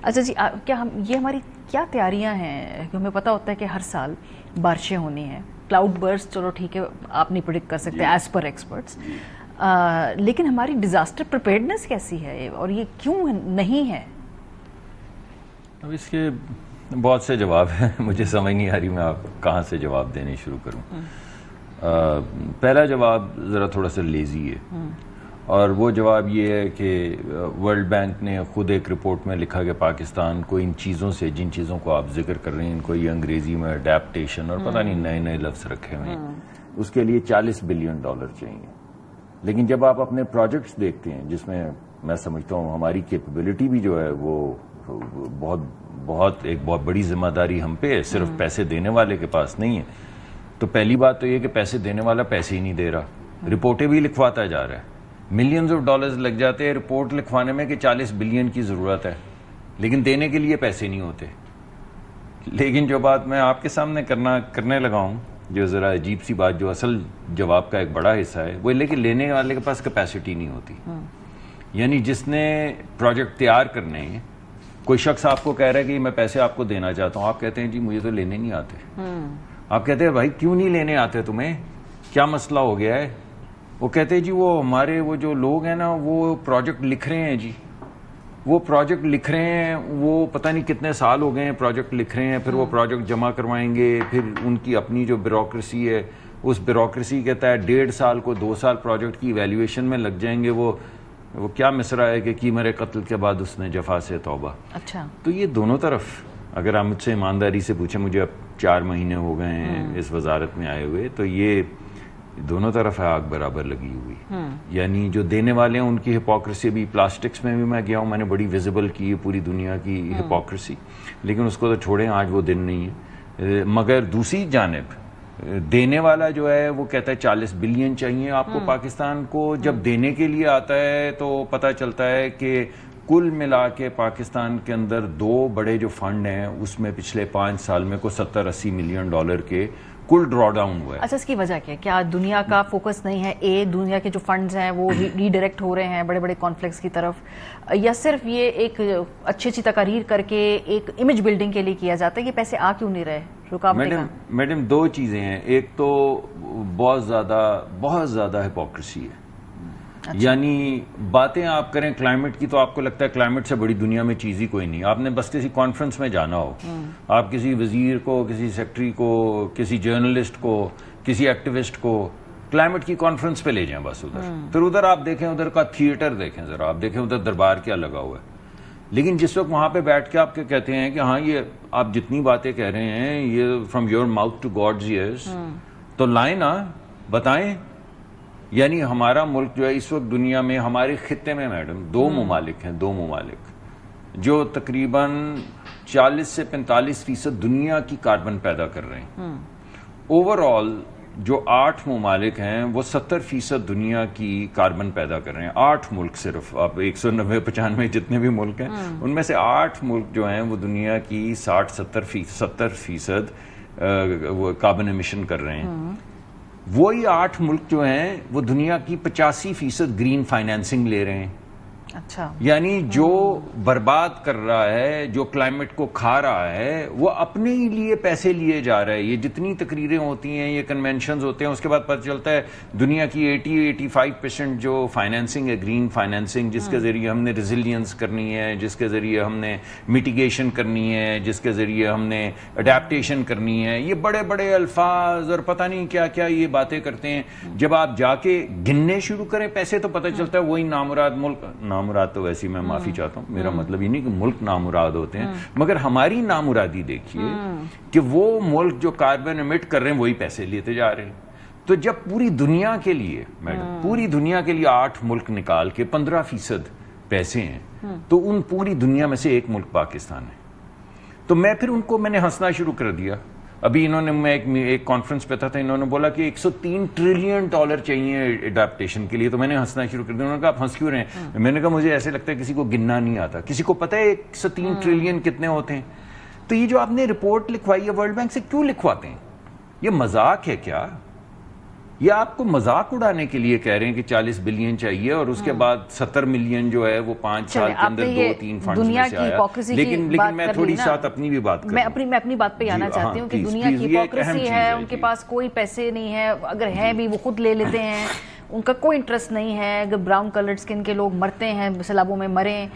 اچھا جی، کیا یہ ہماری کیا تیاریاں ہیں؟ کہ ہمیں پتہ ہوتا ہے کہ ہر سال بارشیں ہونی ہیں، کلاؤڈ برسٹ چلو ٹھیک ہے آپ نہیں پریڈکٹ کر سکتے ایز پر ایکسپرٹس، لیکن ہماری ڈیزاسٹر پریپیئرڈنس کیسی ہے اور یہ کیوں نہیں ہے؟ اب اس کے بہت سے جواب ہیں، مجھے سمجھ نہیں آ رہی میں آپ کہاں سے جواب دینے شروع کروں. پہلا جواب ذرا تھوڑا سا لیزی ہے، اور وہ جواب یہ ہے کہ ورلڈ بینک نے خود ایک رپورٹ میں لکھا کہ پاکستان کو ان چیزوں سے، جن چیزوں کو آپ ذکر کر رہے ہیں، ان کو یہ انگریزی میں اڈیپٹیشن اور پتہ نہیں نئے نئے لفظ رکھے ہوئے ہیں، اس کے لیے $40 بلین چاہیے. لیکن جب آپ اپنے پروجیکٹس دیکھتے ہیں جس میں میں سمجھتا ہوں ہماری کیپیبلٹی بھی جو ہے وہ بہت بڑی ذمہ داری ہم پہ ہے، صرف پیسے دینے والے کے پاس نہیں ہے. تو پہلی بات تو یہ کہ پیسے دینے والا پیسے ہی نہیں دے رہا، رپورٹیں بھی لکھواتا جا رہا ہے، ملینز آف ڈالرز لگ جاتے ہیں رپورٹ لکھوانے میں کہ 40 بلین کی ضرورت ہے، لیکن دینے کے لیے پیسے نہیں ہوتے. لیکن جو بات میں آپ کے سامنے کرنے لگا ہوں، جو ذرا عجیب سی بات، جو اصل جواب کا ایک بڑا حصہ ہے، وہ لیکن لینے والے کے پاس کیپیسٹی نہیں ہوتی. یعنی جس نے پروجیکٹ تیار کرنے ہیں، کوئی شخص آپ کو کہہ رہا ہے کہ میں پیسے آپ کو دینا چاہتا ہوں، آپ کہتے ہیں جی مجھے تو لینے نہیں آتے. آپ کہتے ہیں بھائی کیوں نہیں لینے آتے تمہیں، کیا مسئلہ ہو گیا ہے؟ وہ کہتے ہیں جی وہ ہمارے وہ جو لوگ ہیں نا وہ پروجیکٹ لکھ رہے ہیں، جی وہ پروجیکٹ لکھ رہے ہیں، وہ پتہ نہیں کتنے سال ہو گئے ہیں پروجیکٹ لکھ رہے ہیں، پھر وہ پروجیکٹ جمع کروائیں گے، پھر ان کی اپنی جو بیوروکریسی ہے اس بیوروکریسی کے تحت 1.5 سال کو 2 سال پروجیکٹ کی ایویلیویشن میں لگ جائیں گے. وہ کیا مصرع ہے کہ کی میرے قتل کے بعد اس نے جفا سے توبہ. اچھا، تو یہ دونوں طرف اگر آپ مجھ سے ایمانداری سے پوچھیں، مجھے اب 4 مہینے ہو گئے ہیں اس وزارت میں آئے ہوئے، تو یہ دونوں طرف آگ برابر لگی ہوئی. یعنی جو دینے والے ہیں ان کی ہپوکریسی بھی، پلاسٹکس میں بھی میں گیا ہوں، میں نے بڑی ویزیبل کی ہے پوری دنیا کی ہپوکریسی، لیکن اس کو تو چھوڑیں، آج وہ دن نہیں ہے. مگر دوسری جانب دینے والا جو ہے وہ کہتا ہے 40 بلین چاہیے آپ کو پاکستان کو. جب دینے کے لیے آتا ہے تو پتہ چلتا ہے کہ کل ملا کے پاکستان کے اندر 2 بڑے جو فنڈ ہیں اس میں پچھلے 5 سال میں کو $70-80 ملین کے کل ڈرا ڈاؤن ہوا ہے. اچھا، اس کی وجہ کیا دنیا کا فوکس نہیں ہے؟ دنیا کے جو فنڈز ہیں وہ ری ڈائریکٹ ہو رہے ہیں بڑے بڑے کانفلکٹس کی طرف، یا صرف یہ ایک اچھی تقاریر کر کے ایک امیج بلڈنگ کے لیے کیا جاتا ہے؟ یہ پیسے آ کیوں نہیں رہے؟ میڈم 2 چیزیں ہیں. ایک تو بہت زیادہ ہپوکریسی ہے. یعنی باتیں آپ کریں کلائمیٹ کی تو آپ کو لگتا ہے کلائمیٹ سے بڑی دنیا میں چیز ہی کوئی نہیں. آپ نے بس کسی کانفرنس میں جانا ہو، آپ کسی وزیر کو، کسی سیکرٹری کو، کسی جرنلسٹ کو، کسی ایکٹیوسٹ کو کلائمیٹ کی کانفرنس پہ لے جائیں بس ادھر. پھر ادھر آپ دیکھیں، ادھر کا تھیٹر دیکھیں ذرا، آپ دیکھیں ادھر دربار کیا لگا ہوا ہے. لیکن جس وقت وہاں پہ بیٹھ کے آپ کے کہتے ہیں کہ ہاں یہ آپ جتنی باتیں کہہ رہے ہیں یہ from your mouth to God's ears, تو لائیں نا، بتائیں. یعنی ہمارا ملک جو ہے اس وقت دنیا میں، ہمارے خطے میں میڈم 2 ممالک ہیں، 2 ممالک جو تقریباً 40 سے 45% دنیا کی کاربن پیدا کر رہے ہیں. اوور آل جو 8 ممالک ہیں وہ 70% دنیا کی کاربن پیدا کر رہے ہیں. 8 ملک صرف، آپ 190-95 جتنے بھی ملک ہیں ان میں سے 8 ملک جو ہیں وہ دنیا کی 60-70% وہ کاربن ایمیشن کر رہے ہیں. وہی 8 ملک جو ہیں وہ دنیا کی 85% گرین فائنینسنگ لے رہے ہیں. اچھا، یعنی جو برباد کر رہا ہے، جو کلائمیٹ کو کھا رہا ہے، وہ اپنے ہی لیے پیسے لیے جا رہا ہے. یہ جتنی تقریریں ہوتی ہیں، یہ کنونشنز ہوتے ہیں، اس کے بعد پتہ چلتا ہے دنیا کی 80-85% جو فائنینسنگ ہے، گرین فائنینسنگ، جس کے ذریعے ہم نے ریزیلینس کرنی ہے، جس کے ذریعے ہم نے میٹیگیشن کرنی ہے، جس کے ذریعے ہم نے اڈیپٹیشن کرنی ہے. یہ بڑے بڑے الفاظ اور پتہ نہیں کیا کیا یہ باتیں کرتے ہیں. جب آپ جا کے گننے شروع کریں پیسے تو پتہ چلتا ہے وہی نامراد ملک، نامراد تو ویسے میں معافی چاہتا ہوں، میرا مطلب یہ نہیں کہ ملک نامراد ہوتے ہیں، مگر ہماری نامرادی دیکھیے کہ وہ ملک جو کاربن ایمٹ کر رہے ہیں وہی پیسے لیتے جا رہے ہیں. تو جب پوری دنیا کے لیے میڈم، پوری دنیا کے لیے 8 ملک نکال کے 15% پیسے ہیں، تو ان پوری دنیا میں سے ایک ملک پاکستان ہے. تو میں پھر ان کو میں نے ہنسنا شروع کر دیا. ابھی انہوں نے، میں ایک کانفرنس پہ تھا، انہوں نے بولا کہ $103 ٹریلین چاہیے اڈیپٹیشن کے لیے. تو میں نے ہنسنا شروع کر دیا. انہوں نے کہا آپ ہنس کیوں رہے ہیں؟ میں نے کہا مجھے ایسے لگتا ہے کسی کو گننا نہیں آتا. کسی کو پتہ ہے 103 ٹریلین کتنے ہوتے ہیں؟ تو یہ جو آپ نے رپورٹ لکھوائی ہے ورلڈ بینک سے، کیوں لکھواتے ہیں؟ یہ مذاق ہے کیا؟ یہ آپ کو مذاق اڑانے کے لیے کہہ رہے ہیں کہ 40 بلین چاہیے اور اس کے بعد 70 ملین جو ہے وہ 5 سال کے اندر 2-3 فنڈز میں سے آیا. لیکن میں تھوڑی ساتھ اپنی بھی بات کروں. میں اپنی بات پہ آنا چاہتی ہوں کہ دنیا کی ہپوکریسی ہے, ان کے پاس کوئی پیسے نہیں ہے, اگر ہے بھی وہ خود لے لیتے ہیں, ان کا کوئی انٹرسٹ نہیں ہے. اگر براؤن کلرڈ سکن کے لوگ مرتے ہیں, سیلابوں میں مریں,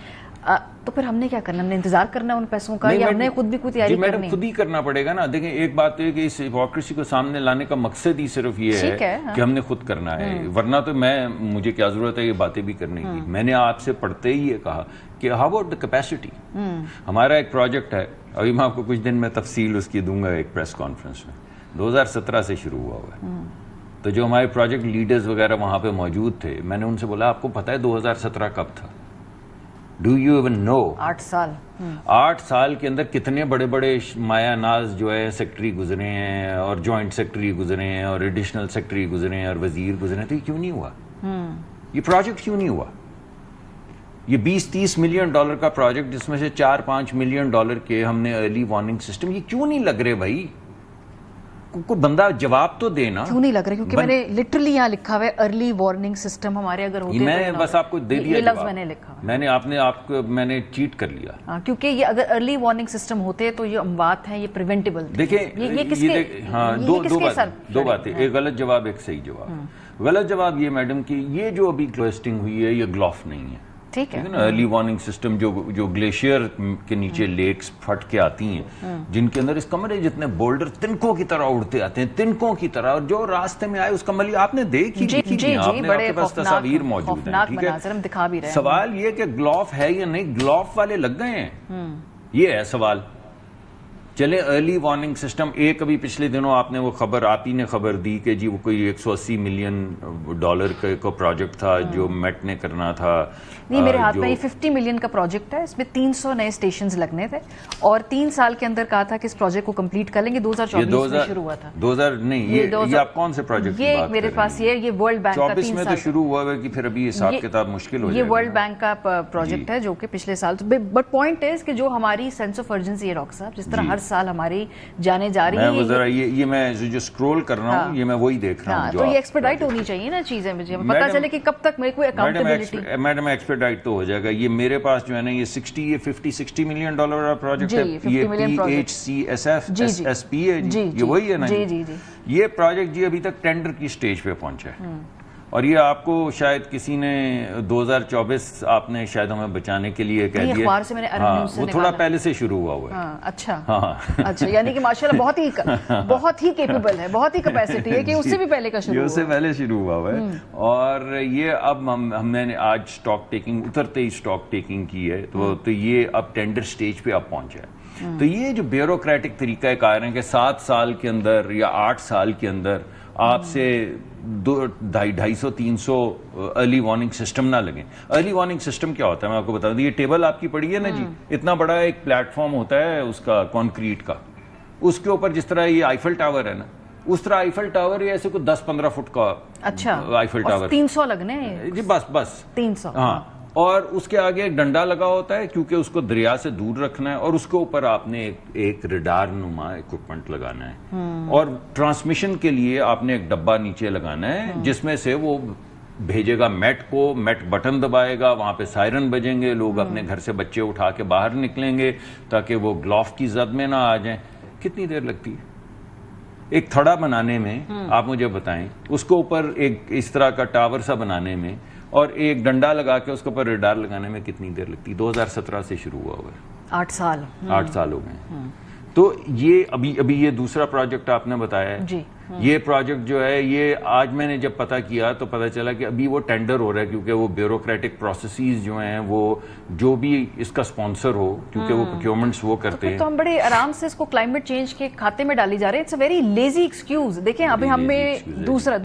تو پھر ہم نے کیا کرنا؟ ہم نے انتظار کرنا ان پیسوں کا, یا ہم نے خود بھی کوئی تیاری کرنی؟ میڈم خود ہی کرنا پڑے گا نا. دیکھیں ایک بات تو ہے کہ اس ہپوکریسی کو سامنے لانے کا مقصد ہی صرف یہ ہے کہ ہم نے خود کرنا ہے, ورنہ تو مجھے کیا ضرورت ہے یہ باتیں بھی کرنے کی. میں نے آپ سے پڑھتے ہی یہ کہا کہ ہاؤ اباؤٹ دا کیپیسٹی. ہمارا ایک پروجیکٹ ہے, ابھی میں آپ کو کچھ دن میں تفصیل اس کی دوں گا ایک پریس کانفرنس میں, 2017 سے شروع ہوا ہے. تو جو ہمارے پروجیکٹ لیڈرز وغیرہ وہاں پہ موجود تھے, میں نے ان سے بولا آپ کو پتا ہے 2017 کب تھا؟ ڈو یو ایون نو 8 سال کے اندر کتنے بڑے بڑے مایا ناز جو ہے سیکٹری گزرے ہیں, اور جوائنٹ سیکٹری گزرے ہیں, اور ایڈیشنل سیکٹری گزرے ہیں, اور وزیر گزرے ہیں. تو یہ کیوں نہیں ہوا؟ یہ پروجیکٹ کیوں نہیں ہوا؟ یہ 20-30 ملین ڈالر کا پروجیکٹ جس میں سے 4-5 ملین ڈالر کے ہم نے ارلی وارننگ سسٹم, یہ کیوں نہیں لگ رہے بھائی؟ کوئی بندہ جواب تو دینا. کیوں نہیں لگ رہا؟ کیونکہ میں نے لٹرلی یہاں لکھا ہوا ہے ارلی وارننگ سسٹم ہمارے اگر ہوتے, میں بس آپ کو دے دیا یہ لفظ میں نے لکھا, میں نے چیٹ کر لیا. کیونکہ یہ اگر ارلی وارننگ سسٹم ہوتے تو یہ اموات ہیں, یہ پریونٹیبل. دیکھیں دو باتیں, ایک غلط جواب ایک صحیح جواب. غلط جواب یہ میڈم کہ یہ جو ابھی ٹویسٹنگ ہوئی ہے یہ گلوف نہیں ہے. ٹھیک ہے نا, ارلی وارننگ سسٹم جو گلیشیئر کے نیچے لیکس پھٹ کے آتی ہیں, جن کے اندر اس کمرے جتنے بولڈر تنکوں کی طرح اڑتے آتے ہیں, تنکوں کی طرح, اور جو راستے میں آئے اس کا ملی آپ نے دیکھی, آپ کے پاس تصاویر موجود ہیں. ٹھیک ہے, سوال یہ کہ گلوف ہے یا نہیں, گلوف والے لگ گئے ہیں, یہ ہے سوال. چلے ارلی وارننگ سسٹم ایک, ابھی پچھلے دنوں آپ نے وہ خبر, آپ ہی نے خبر دی کہ جی وہ کوئی 180 ملین ڈالر کا پروجیکٹ تھا جو میٹ نے کرنا تھا. نہیں, میرے ہاتھ میں یہ 50 ملین کا پروجیکٹ ہے, اس میں 300 نئے اسٹیشنز لگنے تھے, اور 3 سال کے اندر کہا تھا کہ اس پروجیکٹ کو کمپلیٹ کر لیں گے. 2024 میں شروع ہوا تھا. 2000 نہیں, یہ آپ کون سے پروجیکٹ کی بات کر رہے ہیں؟ یہ میرے پاس یہ ورلڈ بینک کا 24 میں تو شروع ہوا ہے کہ پھر ابھی حساب کتاب مشکل ہو جائے گا. یہ ورلڈ بینک کا پروجیکٹ ہے جو کہ پچھلے سال, بٹ پوائنٹ ہے کہ جو ہماری سینس آف ارجنسی ہے ڈاکٹر صاحب, جس طرح ہر سال ہماری جانے جا رہی ہیں, ذرا یہ میں جو اسکرول کر رہا ہوں یہ میں وہی دیکھ رہا ہوں. تو یہ ایکسپیڈائٹ ہونی چاہیے نا چیزیں, مجھے پتہ چلے کہ کب تک میرے کو اکاؤنٹیبلٹی. میڈم ایکسپیڈائٹ تو ہو جائے گا. یہ میرے پاس جو ہے نا یہ 50-60 ملین ڈالر کا پروجیکٹ ہے, یہ PHCSF ہے, یہ وہی ہے نا. یہ پروجیکٹ جی ابھی تک ٹینڈر کی سٹیج پہ پہنچا ہے, اور یہ آپ کو شاید کسی نے 2024 آپ نے شاید ہمیں بچانے کے لیے کہہ دیا. وہ تھوڑا پہلے سے شروع ہوا ہوا ہے. اچھا, یعنی کہ ماشاءاللہ بہت ہی کیپیبل ہے, بہت ہی کیپیسٹی ہے کہ اس سے بھی پہلے کا شروع ہوا ہے. اس سے پہلے شروع ہوا ہوا ہے. اور یہ اب ہم نے آج سٹاک ٹیکنگ اترتے ہی سٹاک ٹیکنگ کی ہے, تو یہ اب ٹینڈر سٹیج پہ اب پہنچا ہے. تو یہ جو بیوروکریٹک طریقہ کار ہے کہ 7 سال کے اندر یا 8 سال کے اندر آپ سے 250-300 ارلی وارننگ سسٹم نہ لگیں. ارلی وارننگ سسٹم کیا ہوتا ہے میں آپ کو بتا دوں. یہ ٹیبل آپ کی پڑی ہے نا جی, اتنا بڑا ایک پلیٹ فارم ہوتا ہے اس کا کانکریٹ کا, اس کے اوپر جس طرح یہ آئیفل ٹاور ہے نا, اس طرح آئیفل ٹاور یہ ایسے کوئی 10-15 فٹ کا آئیفل ٹاور. 300 لگنے جی, بس 300. ہاں, اور اس کے آگے ایک ڈنڈا لگا ہوتا ہے کیونکہ اس کو دریا سے دور رکھنا ہے, اور اس کے اوپر آپ نے ایک ریڈار نما اکوپمنٹ لگانا ہے, اور ٹرانسمیشن کے لیے آپ نے ایک ڈبہ نیچے لگانا ہے جس میں سے وہ بھیجے گا میٹ کو, میٹ بٹن دبائے گا, وہاں پہ سائرن بجیں گے, لوگ اپنے گھر سے بچے اٹھا کے باہر نکلیں گے تاکہ وہ گلوف کی زد میں نہ آ جائیں. کتنی دیر لگتی ہے ایک تھڑا بنانے میں, آپ مجھے بتائیں, اس کو اوپر ایک اس طرح کا ٹاور سا بنانے میں, اور ایک ڈنڈا لگا کے اس کے اوپر ریڈار لگانے میں کتنی دیر لگتی؟ 2017 سے شروع ہوا ہوا ہے, 8 سال ہو گئے. تو یہ ابھی یہ دوسرا پروجیکٹ آپ نے بتایا ہے, یہ پروجیکٹ جو ہے یہ آج میں نے جب پتہ کیا تو پتہ چلا کہ ابھی وہ ٹینڈر ہو رہا ہے, کیونکہ وہ بیوروکریٹک پروسیسز جو ہیں وہ جو بھی اس کا سپانسر ہو, کیونکہ وہ پروکیورمنٹس وہ کرتے ہیں. تو ہم بڑے آرام سے اس کو کلائمیٹ چینج کے کھاتے میں ڈالی جا رہے ہیں. It's a very lazy excuse. دیکھیں ابھی ہمیں دوسرا